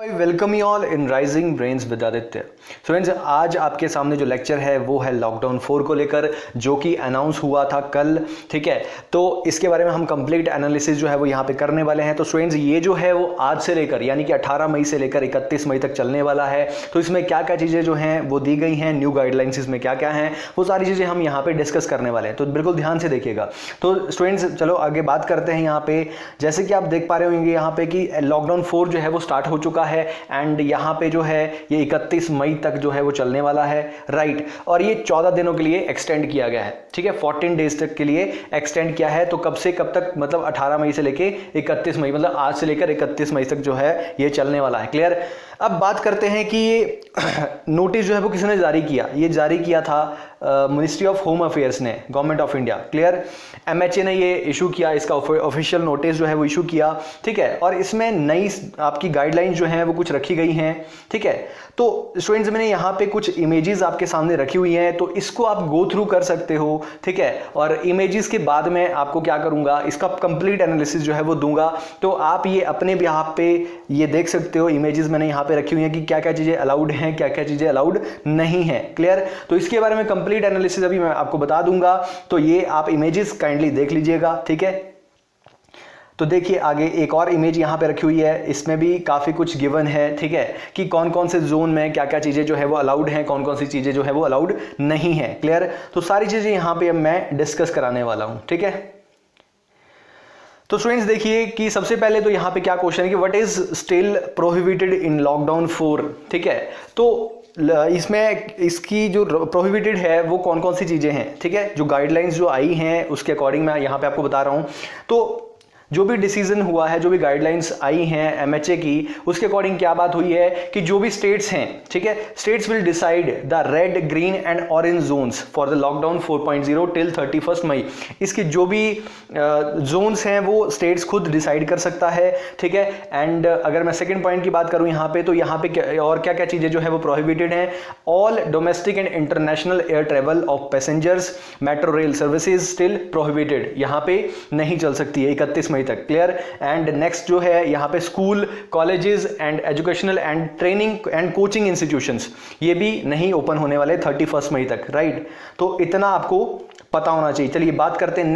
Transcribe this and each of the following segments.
Welcome you all in rising brains with Aditya. Friends, आज आपके सामने जो लेक्चर है वो है लॉकडाउन 4 को लेकर, जो कि अनाउंस हुआ था कल। ठीक है, तो इसके बारे में हम कंप्लीट एनालिसिस जो है वो यहाँ पे करने वाले हैं। तो फ्रेंड्स, ये जो है वो आज से लेकर यानी कि 18 मई से लेकर 31 मई तक चलने वाला है। तो इसमें क्या क्या चीज़ें जो हैं वो दी गई हैं, न्यू गाइडलाइंस इसमें क्या क्या हैं, वो सारी चीज़ें हम यहाँ पे डिस्कस करने वाले हैं। तो बिल्कुल ध्यान से देखिएगा। तो स्टूडेंट्स, चलो आगे बात करते हैं। यहाँ पे जैसे कि आप देख पा रहे होंगे यहाँ पे कि लॉकडाउन 4 जो है वो स्टार्ट हो चुका है एंड यहाँ पे जो है ये 31 मई तक जो है वो चलने वाला है, राइट। और ये 14 दिनों के लिए एक्सटेंड किया गया है। ठीक है, 14 डेज तक के लिए एक्सटेंड किया है। तो कब से कब तक, मतलब 18 मई से लेके 31 मई, मतलब आज से लेकर 31 मई तक जो है ये चलने वाला है। क्लियर। अब बात करते हैं कि ये नोटिस जो है वो किसने जारी किया। ये जारी किया था मिनिस्ट्री ऑफ होम अफेयर्स ने, government of India. Clear. MHA ने ये इशू किया, इसका ऑफिशियल नोटिस जो है वो इशू किया। ठीक है, और इसमें नई आपकी गाइडलाइंस जो हैं वो कुछ रखी गई हैं। ठीक है, तो स्टूडेंट्स, मैंने यहाँ पे कुछ इमेजेस आपके सामने रखी हुई हैं, तो इसको आप गो थ्रू कर सकते हो। ठीक है, और इमेजेस के बाद में आपको क्या करूँगा, इसका कंप्लीट एनालिसिस जो है वो दूंगा। तो आप ये अपने यहाँ पे ये देख सकते हो, इमेजेस मैंने यहाँ पे रखी हुई हैं कि क्या क्या चीज़ें अलाउड हैं, क्या क्या चीज़ें अलाउड नहीं है। क्लियर। तो इसके बारे में कंप्लीट एनालिसिस अभी मैं आपको बता दूंगा। तो ये आप इमेजेस काइंडली देख लीजिएगा। ठीक है, तो देखिए आगे एक और इमेज यहाँ पे रखी हुई है, इसमें भी काफ़ी कुछ गिवन है। ठीक है, कि कौन कौन से जोन में क्या क्या चीज़ें जो है वो अलाउड हैं, कौन कौन सी चीज़ें जो है वो अलाउड नहीं है। क्लियर। तो सारी चीज़ें यहाँ पे अब मैं डिस्कस कराने वाला हूँ। ठीक है, तो स्टूडेंट्स देखिए कि सबसे पहले तो यहाँ पे क्या क्वेश्चन है कि what is still prohibited in lockdown 4। ठीक है, तो इसमें इसकी जो प्रोहिबिटेड है वो कौन कौन सी चीज़ें हैं। ठीक है, जो गाइडलाइंस जो आई हैं उसके अकॉर्डिंग मैं यहाँ पे आपको बता रहा हूँ। तो जो भी डिसीजन हुआ है, जो भी गाइडलाइंस आई हैं एमएचए की, उसके अकॉर्डिंग क्या बात हुई है कि जो भी स्टेट्स हैं, ठीक है, states will decide the red, green and orange Jones for the lockdown 4.0 till 31 मई। इसकी जो भी जोन्स हैं वो स्टेट्स खुद डिसाइड कर सकता है। ठीक है, एंड अगर मैं सेकेंड पॉइंट की बात करूं यहाँ पे, तो यहाँ पे और क्या क्या चीज़ें जो है वो प्रोहिबिटेड हैं। All domestic and international air travel of passengers, metro rail services still prohibited, यहाँ पे नहीं चल सकती है 31 मई तक। क्लियर। एंड नेक्स्ट जो है यहाँ पे school, colleges and educational and training and coaching institutions, ये भी नहीं ओपन होने वाले 31 मई तक, राइट। तो इतना आपको पता होना चाहिए। चलिए बात करते हैं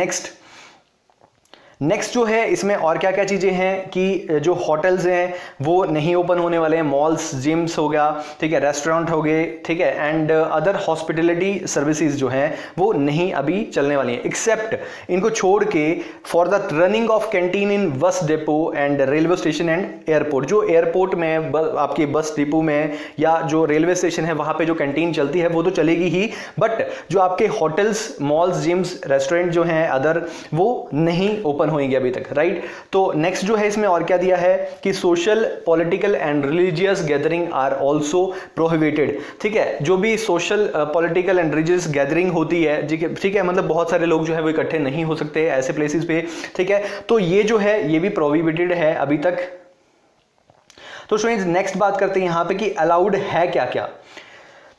नेक्स्ट जो है इसमें और क्या क्या चीज़ें हैं कि जो होटल्स हैं वो नहीं ओपन होने वाले हैं, मॉल्स, जिम्स हो गया, ठीक है, रेस्टोरेंट हो गए, ठीक है, एंड अदर हॉस्पिटलिटी सर्विसेज जो हैं वो नहीं अभी चलने वाली हैं, एक्सेप्ट इनको छोड़ के for the running of canteen in bus depot and railway station and airport. जो एयरपोर्ट में आपके बस डिपो में या जो रेलवे स्टेशन है वहाँ पे जो कैंटीन चलती है वो तो चलेगी ही, बट जो आपके होटल्स, मॉल्स, जिम्स, रेस्टोरेंट जो हैं अदर, वो नहीं ओपन होंगे अभी तक, राइट। तो नेक्स्ट जो है इसमें और क्या दिया है कि social, political and religious gathering are also prohibited. ठीक है, जो भी social, political and religious gathering होती है, ठीक है, मतलब बहुत सारे लोग जो है वो इकट्ठे नहीं हो सकते ऐसे प्लेसेस पे। ठीक है, तो ये जो है ये भी प्रोहिबिटेड है अभी तक। तो स्टूडेंट्स, नेक्स्ट बात करते हैं यहाँ पे कि अलाउड है क्या क्या।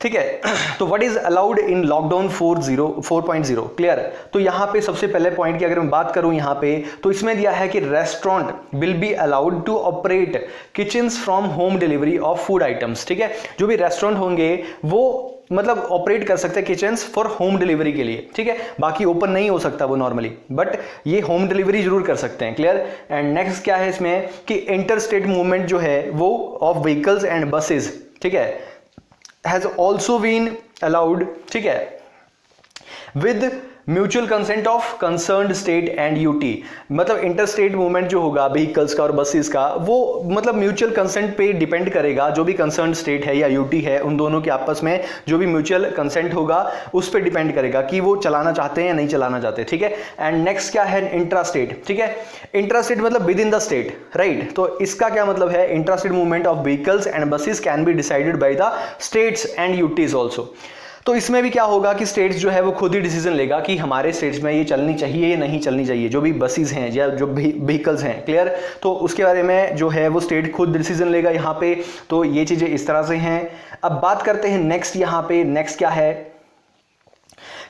ठीक है, तो what is allowed in lockdown 4.0। Clear. तो यहाँ पे सबसे पहले पॉइंट की अगर मैं बात करूं यहाँ पे, तो इसमें दिया है कि restaurant will be allowed to operate kitchens from home delivery of food items. ठीक है, जो भी रेस्टोरेंट होंगे वो मतलब ऑपरेट कर सकते हैं किचन्स फॉर होम डिलीवरी के लिए। ठीक है, बाकी ओपन नहीं हो सकता वो नॉर्मली, बट ये होम डिलीवरी जरूर कर सकते हैं। क्लियर। एंड नेक्स्ट क्या है इसमें कि इंटर स्टेट मूवमेंट जो है वो ऑफ व्हीकल्स एंड बसेज, ठीक है, has also been allowed, ठीक है, with mutual consent of concerned state and UT. मतलब इंटर स्टेट मूवमेंट जो होगा व्हीकल्स का और बसेस का, वो मतलब म्यूचुअल कंसेंट पे डिपेंड करेगा। जो भी कंसर्न स्टेट है या यूटी है, उन दोनों के आपस में जो भी म्यूचुअल कंसेंट होगा उस पर डिपेंड करेगा कि वो चलाना चाहते हैं या नहीं चलाना चाहते। ठीक है, एंड नेक्स्ट क्या है इंट्रा स्टेट। ठीक है, इंट्रा स्टेट मतलब with in the state, right. तो इसका क्या मतलब है, intra state movement of vehicles and buses can be decided by the states and UTs also. तो इसमें भी क्या होगा कि स्टेट्स जो है वो खुद ही डिसीजन लेगा कि हमारे स्टेट्स में ये चलनी चाहिए या नहीं चलनी चाहिए, जो भी बसेस हैं या जो व्हीकल्स हैं। क्लियर। तो उसके बारे में जो है वो स्टेट खुद डिसीजन लेगा यहाँ पे। तो ये चीज़ें इस तरह से हैं। अब बात करते हैं नेक्स्ट, यहाँ पे नेक्स्ट क्या है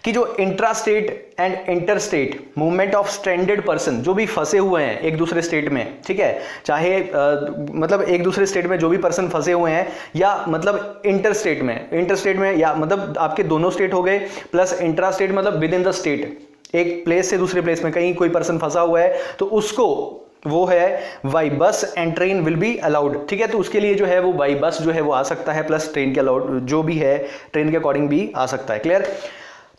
कि जो intra state and inter state movement of stranded person, जो भी फंसे हुए हैं एक दूसरे स्टेट में, ठीक है, चाहे मतलब एक दूसरे स्टेट में जो भी पर्सन फंसे हुए हैं, या मतलब इंटर स्टेट में, या मतलब आपके दोनों स्टेट हो गए, प्लस इंट्रा स्टेट मतलब विद इन द स्टेट, एक प्लेस से दूसरे प्लेस में कहीं कोई पर्सन फंसा हुआ है, तो उसको वो है by bus and train will be allowed, ठीक है। तो उसके लिए जो है वो बाई बस जो है वो आ सकता है, प्लस ट्रेन के अलाउड जो भी है ट्रेन के अकॉर्डिंग भी आ सकता है। क्लियर?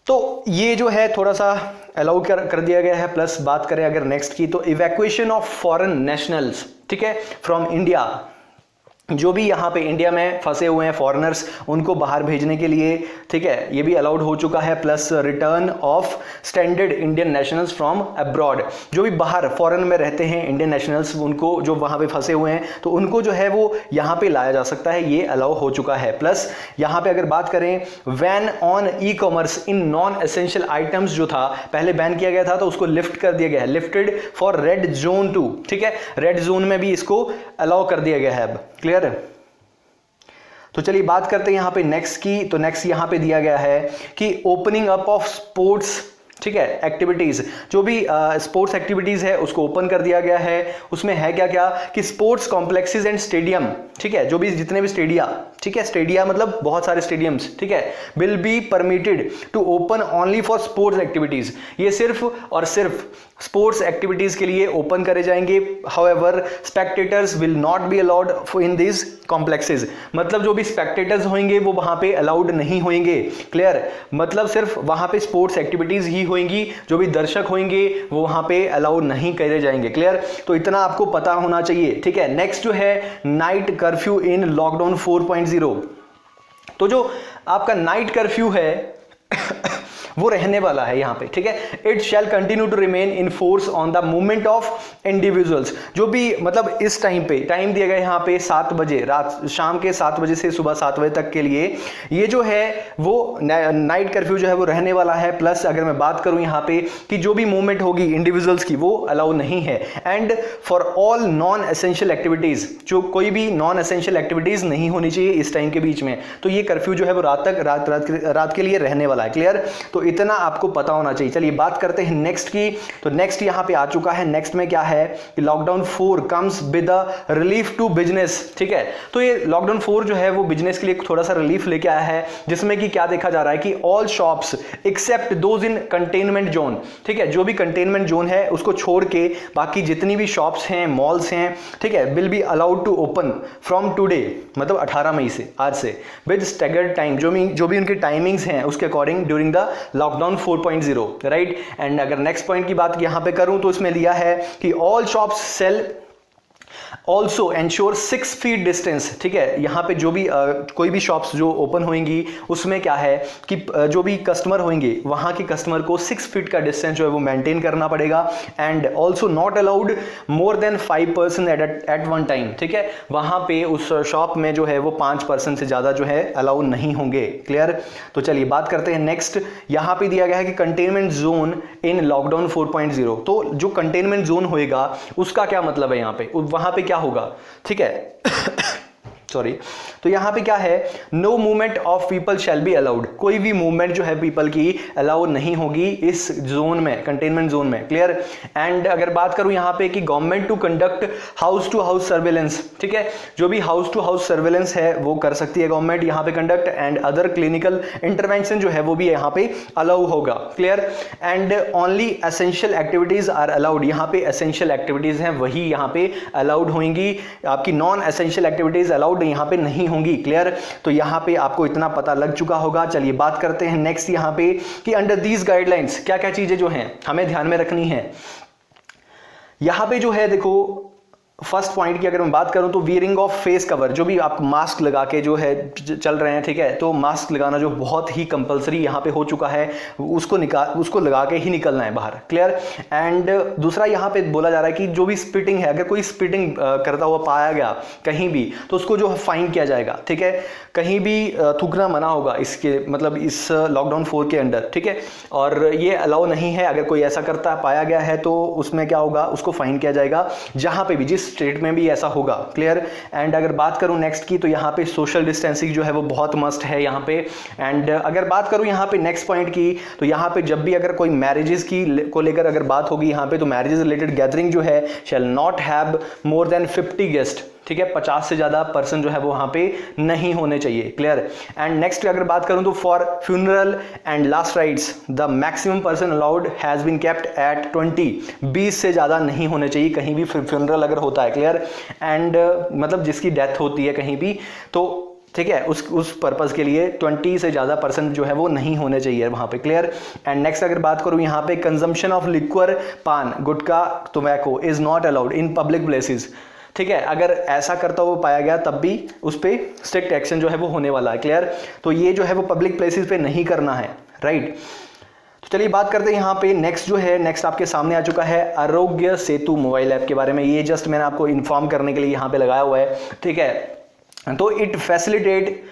तो ये जो है थोड़ा सा अलाउ कर दिया गया है। प्लस बात करें अगर नेक्स्ट की, तो इवैक्यूएशन ऑफ फॉरेन नेशनल्स, ठीक है, फ्रॉम इंडिया, जो भी यहाँ पे इंडिया में फंसे हुए हैं फॉरेनर्स, उनको बाहर भेजने के लिए, ठीक है, ये भी अलाउड हो चुका है। Plus return of standard Indian nationals from abroad, जो भी बाहर फॉरेन में रहते हैं इंडियन नेशनल्स, उनको जो वहाँ पे फंसे हुए हैं, तो उनको जो है वो यहाँ पे लाया जा सकता है, ये अलाउ हो चुका है। प्लस यहाँ पे अगर बात करें ban on e commerce in non essential items, जो था पहले बैन किया गया था, तो उसको लिफ्ट कर दिया गया है, लिफ्टेड फॉर रेड जोन 2, ठीक है, रेड जोन में भी इसको अलाउ कर दिया गया है अब। क्लियर? तो चलिए बात करते हैं यहां पे नेक्स्ट की। तो नेक्स्ट यहां पे दिया गया है कि ओपनिंग अप ऑफ स्पोर्ट्स, ठीक है, एक्टिविटीज, जो भी स्पोर्ट्स एक्टिविटीज है उसको ओपन कर दिया गया है। उसमें है क्या क्या कि स्पोर्ट्स कॉम्प्लेक्सेस एंड स्टेडियम, ठीक है, जो भी जितने भी स्टेडिया, ठीक है, स्टेडिया मतलब बहुत सारे स्टेडियम्स, ठीक है, will be permitted to open only for sports activities, ये सिर्फ और सिर्फ स्पोर्ट्स एक्टिविटीज के लिए ओपन करे जाएंगे। However spectators will not be allowed in this complexes, मतलब जो भी स्पेक्टेटर्स होंगे वो वहां पे अलाउड नहीं होंगे। क्लियर? मतलब सिर्फ वहां पे स्पोर्ट्स एक्टिविटीज ही होंगी, जो भी दर्शक होंगे वो वहां पे अलाउड नहीं करे जाएंगे। क्लियर? तो इतना आपको पता होना चाहिए, ठीक है। नेक्स्ट जो है नाइट कर्फ्यू इन लॉकडाउन 4.0, तो जो आपका नाइट कर्फ्यू है वो रहने वाला है यहां पे, ठीक है। It shall continue to remain in force on the movement of individuals, जो भी मतलब इस टाइम पे टाइम दिया गया यहां पे 7 बजे, रात शाम के 7 बजे से सुबह 7 बजे तक के लिए, ये जो है वो नाइट कर्फ्यू जो है वो रहने वाला है। प्लस अगर मैं बात करूं यहां पे कि जो भी मूवमेंट होगी इंडिविजुअल्स की वो अलाउ नहीं है। And for all non essential activities, जो कोई भी नॉन एसेंशियल एक्टिविटीज नहीं होनी चाहिए इस टाइम के बीच में, तो ये कर्फ्यू जो है वो रात के लिए रहने वाला है। क्लियर? तो इतना आपको पता होना चाहिए। चलिए बात करते हैं नेक्स्ट की। तो नेक्स्ट यहां पे आ चुका है। नेक्स्ट में क्या है कि lockdown 4 comes with a relief to business, ठीक है। तो ये लॉकडाउन 4 जो है वो बिजनेस के लिए थोड़ा सा रिलीफ लेके आया है, जिसमें कि क्या देखा जा रहा है कि all shops except those in containment zone, ठीक है, जो भी कंटेनमेंट जोन है उसको छोड़ के बाकी जितनी भी शॉप्स हैं, मॉल्स हैं, ठीक है, will be allowed to open from today, मतलब 18 मई से, आज से, विद स्टैगर्ड टाइम, जो भी उनकी टाइमिंग्स हैं उसके according during the lockdown 4.0, right. And अगर नेक्स्ट पॉइंट की बात यहां पे करूं तो इसमें लिया है कि all shops shall also ensure 6 feet distance, ठीक है। यहां पे जो भी कोई भी शॉप्स जो ओपन होंगी उसमें क्या है कि जो भी कस्टमर होंगे वहां के कस्टमर को 6 फीट का डिस्टेंस जो है वो मेंटेन करना पड़ेगा। And also not allowed more than 5 person at one time, ठीक है। वहां पे उस शॉप में जो है वो 5 पर्सन से ज्यादा जो है अलाउ नहीं होंगे। क्लियर? तो चलिए बात करते हैं नेक्स्ट। यहां पे दिया गया है कि कंटेनमेंट जोन इन लॉकडाउन 4.0, तो जो कंटेनमेंट जोन होएगा उसका क्या मतलब है, यहां पे वहां पे क्या होगा, ठीक है। सॉरी, तो यहां पे क्या है, no movement of people shall be allowed, कोई भी मूवमेंट जो है पीपल की अलाउ नहीं होगी इस जोन में, कंटेनमेंट जोन में। क्लियर? एंड अगर बात करूं यहां पे कि government to conduct house to house surveillance, ठीक है, जो भी हाउस टू हाउस सर्वेलेंस है वो कर सकती है गवर्नमेंट यहां पे conduct, and other clinical intervention जो है वो भी यहां पे अलाउ होगा। Clear? And only essential activities are allowed, यहां पे एसेंशियल एक्टिविटीज हैं वही यहां पे अलाउड होंगी, आपकी नॉन एसेंशियल एक्टिविटीज अलाउड यहां पे नहीं होंगी। क्लियर? तो यहां पे आपको इतना पता लग चुका होगा। चलिए बात करते हैं नेक्स्ट यहां पे कि अंडर दीज गाइडलाइंस क्या क्या चीजें जो हैं हमें ध्यान में रखनी है। यहां पे जो है देखो, फर्स्ट पॉइंट की अगर मैं बात करूं तो वियरिंग ऑफ फेस कवर, जो भी आप मास्क लगा के जो है चल रहे हैं, ठीक है, तो मास्क लगाना जो बहुत ही कंपलसरी यहां पे हो चुका है, उसको लगा के ही निकलना है बाहर। क्लियर? एंड दूसरा यहां पे बोला जा रहा है कि जो भी स्पिटिंग है, अगर कोई स्पिटिंग करता हुआ पाया गया कहीं भी तो उसको जो फाइन किया जाएगा, ठीक है, कहीं भी थूकना मना होगा इसके, मतलब इस लॉकडाउन 4 के अंडर, ठीक है, और ये अलाउ नहीं है। अगर कोई ऐसा करता पाया गया है तो उसमें क्या होगा, उसको फाइन किया जाएगा, जहां पे भी जिस इस स्टेट में भी ऐसा होगा, क्लियर। एंड अगर बात करूं नेक्स्ट की, तो यहाँ पे सोशल डिस्टेंसिंग जो है वो बहुत मस्ट है यहाँ पे। एंड अगर बात करूं यहाँ पे नेक्स्ट पॉइंट की, तो यहाँ पे जब भी अगर कोई मैरिजेस की को लेकर अगर बात होगी यहाँ पे, तो मैरिजेस रिलेटेड गैदरिंग जो है shall not have more than 50 guest, ठीक है, 50 से ज्यादा पर्सन जो है वो वहां पे नहीं होने चाहिए, क्लियर। एंड नेक्स्ट अगर बात करूं तो for funeral and last rites the maximum person allowed has been kept at 20 से ज्यादा नहीं होने चाहिए कहीं भी फ्यूनरल अगर होता है, क्लियर। एंड मतलब जिसकी डेथ होती है कहीं भी, तो ठीक है, उस पर्पस के लिए 20 से ज्यादा पर्सन जो है वो नहीं होने चाहिए वहां पे, क्लियर। एंड नेक्स्ट अगर बात करूं यहाँ पे, consumption of liquor, paan, gutkha, tobacco is not allowed in public places, ठीक है। अगर ऐसा करता हुआ पाया गया तब भी उस पर स्ट्रिक्ट एक्शन जो है वो होने वाला है, क्लियर। तो ये जो है वो पब्लिक प्लेसेस पे नहीं करना है, राइट। तो चलिए बात करते हैं यहाँ पे नेक्स्ट जो है, नेक्स्ट आपके सामने आ चुका है आरोग्य सेतु मोबाइल ऐप के बारे में। ये जस्ट मैंने आपको इन्फॉर्म करने के लिए यहाँ पे लगाया हुआ है, ठीक है। तो it facilitate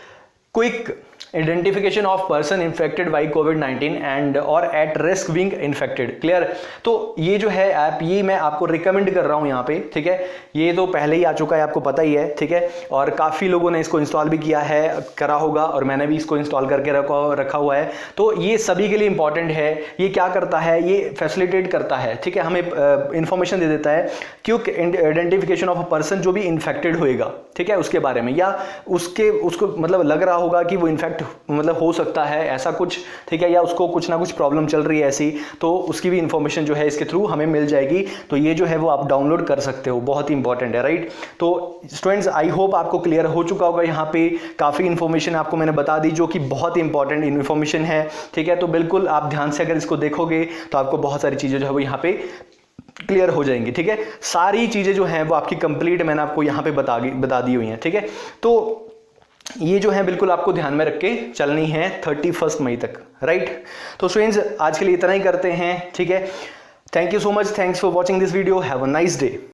quick identification of person infected by कोविड-19 एंड और at risk being infected, clear. तो ये जो है ऐप, ये मैं आपको रिकमेंड कर रहा हूं यहाँ पे, ठीक है। ये तो पहले ही आ चुका है, आपको पता ही है, ठीक है। और काफ़ी लोगों ने इसको इंस्टॉल भी किया है, करा होगा, और मैंने भी इसको इंस्टॉल करके रखा हुआ है। तो ये सभी के लिए इंपॉर्टेंट है। ये क्या करता है, ये फैसिलिटेट करता है, ठीक है, हमें इंफॉर्मेशन दे देता है quick identification of a person जो भी इन्फेक्टेड होएगा, ठीक है, उसके बारे में, या उसको मतलब लग रहा होगा कि वो इन्फेक्ट मतलब हो सकता है ऐसा कुछ, ठीक है, या उसको कुछ ना कुछ प्रॉब्लम चल रही है ऐसी, तो उसकी भी इंफॉर्मेशन जो है इसके थ्रू हमें मिल जाएगी। तो ये जो है वो आप डाउनलोड कर सकते हो, बहुत ही इंपॉर्टेंट है, राइट। तो स्टूडेंट्स, आई होप आपको क्लियर हो चुका होगा। यहाँ पे काफ़ी इंफॉर्मेशन आपको मैंने बता दी जो कि बहुत ही इंपॉर्टेंट इंफॉर्मेशन है, ठीक है। तो बिल्कुल आप ध्यान से अगर इसको देखोगे तो आपको बहुत सारी चीज़ें जो है वो यहाँ पे क्लियर हो जाएंगी, ठीक है। सारी चीज़ें जो हैं वो आपकी कंप्लीट मैंने आपको यहाँ पे बता दी हुई हैं, ठीक है। तो ये जो है बिल्कुल आपको ध्यान में रख के चलनी है 31 मई तक, राइट। तो स्टूडेंट्स, आज के लिए इतना ही करते हैं, ठीक है। Thank you so much, thanks for watching this video, have a nice day.